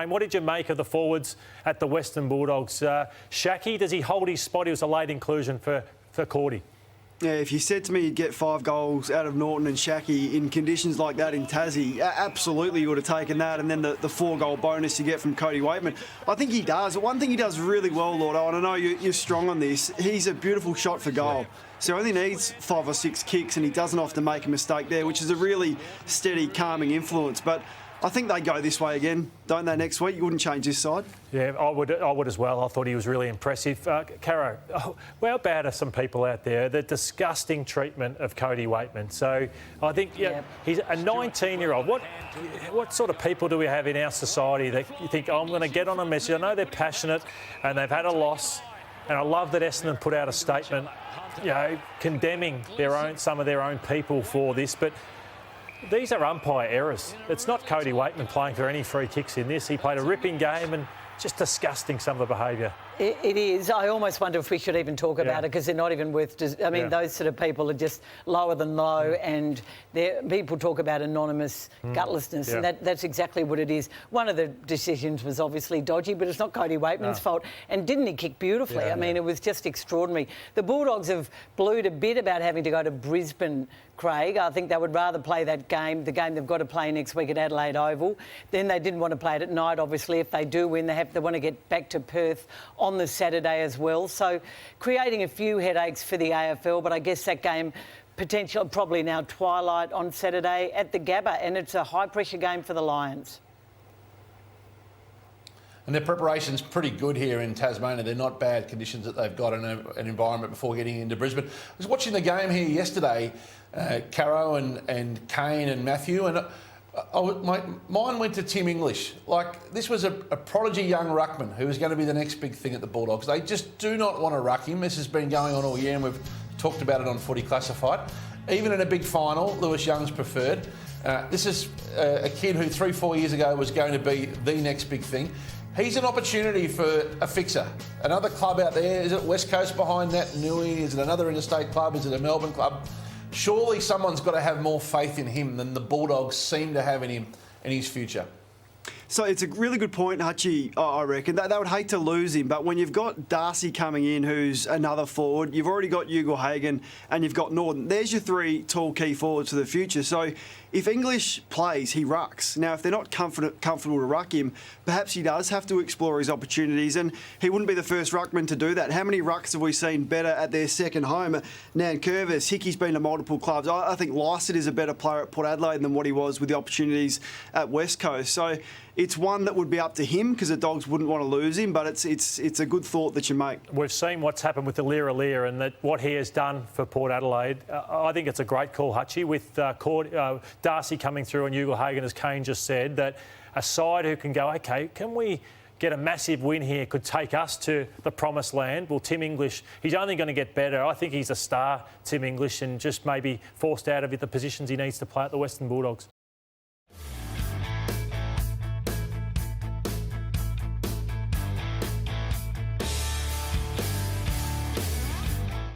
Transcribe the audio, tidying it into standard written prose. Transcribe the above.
What did you make of the forwards at the Western Bulldogs? Shaki, does he hold his spot? He was a late inclusion for Cody. Yeah, if you said to me you'd get 5 goals out of Norton and Shaki in conditions like that in Tassie, absolutely you would have taken that, and then the 4-goal bonus you get from Cody Weightman. I think he does. One thing he does really well, Lloyd, and I know you're strong on this, he's a beautiful shot for goal. So he only needs 5 or 6 kicks and he doesn't often make a mistake there, which is a really steady, calming influence. But I think they go this way again, don't they, next week? You wouldn't change this side? Yeah, I would as well. I thought he was really impressive. Caro, how bad are some people out there? The disgusting treatment of Cody Weightman. So I think he's a 19-year-old. What sort of people do we have in our society that you think, I'm going to get on a message? I know they're passionate and they've had a loss, and I love that Essendon put out a statement, condemning some of their own people for this, but these are umpire errors. It's not Cody Weightman playing for any free kicks in this. He played a ripping game and just disgusting, some of the behaviour. It is. I almost wonder if we should even talk about it, because they're not even worth... those sort of people are just lower than low, and people talk about anonymous gutlessness, and that's exactly what it is. One of the decisions was obviously dodgy, but it's not Cody Weightman's fault. And didn't he kick beautifully? It was just extraordinary. The Bulldogs have blued a bit about having to go to Brisbane, Craig. I think they would rather play that game, the game they've got to play next week at Adelaide Oval. Then they didn't want to play it at night, obviously. If they do win, they want to get back to Perth on the Saturday as well. So creating a few headaches for the AFL, but I guess that game probably now twilight on Saturday at the Gabba, and it's a high-pressure game for the Lions. And their preparation's pretty good here in Tasmania. They're not bad conditions that they've got in an environment before getting into Brisbane. I was watching the game here yesterday, Caro and Kane and Matthew, and my mind went to Tim English. This was a prodigy young ruckman who was going to be the next big thing at the Bulldogs. They just do not want to ruck him. This has been going on all year, and we've talked about it on Footy Classified. Even in a big final, Lewis Young's preferred. This is a kid who 3-4 years ago was going to be the next big thing. He's an opportunity for a fixer. Another club out there. Is it West Coast behind Nat Nui? Is it another interstate club? Is it a Melbourne club? Surely someone's got to have more faith in him than the Bulldogs seem to have in him and his future. So it's a really good point, Hutchie, I reckon. They would hate to lose him, but when you've got Darcy coming in, who's another forward, you've already got Ugle-Hagan and you've got Norton. There's your 3 tall key forwards for the future. So if English plays, he rucks. Now, if they're not comfortable to ruck him, perhaps he does have to explore his opportunities, and he wouldn't be the first ruckman to do that. How many rucks have we seen better at their second home? Nankervis, Hickey's been to multiple clubs. I think Lycett is a better player at Port Adelaide than what he was with the opportunities at West Coast. So it's one that would be up to him, because the Dogs wouldn't want to lose him, but it's a good thought that you make. We've seen what's happened with Alira and what he has done for Port Adelaide. I think it's a great call, Hutchie, with Darcy coming through and Ugle-Hagan, as Kane just said, that a side who can go, OK, can we get a massive win here, could take us to the promised land. Well, Tim English, he's only going to get better. I think he's a star, Tim English, and just maybe forced out of the positions he needs to play at the Western Bulldogs.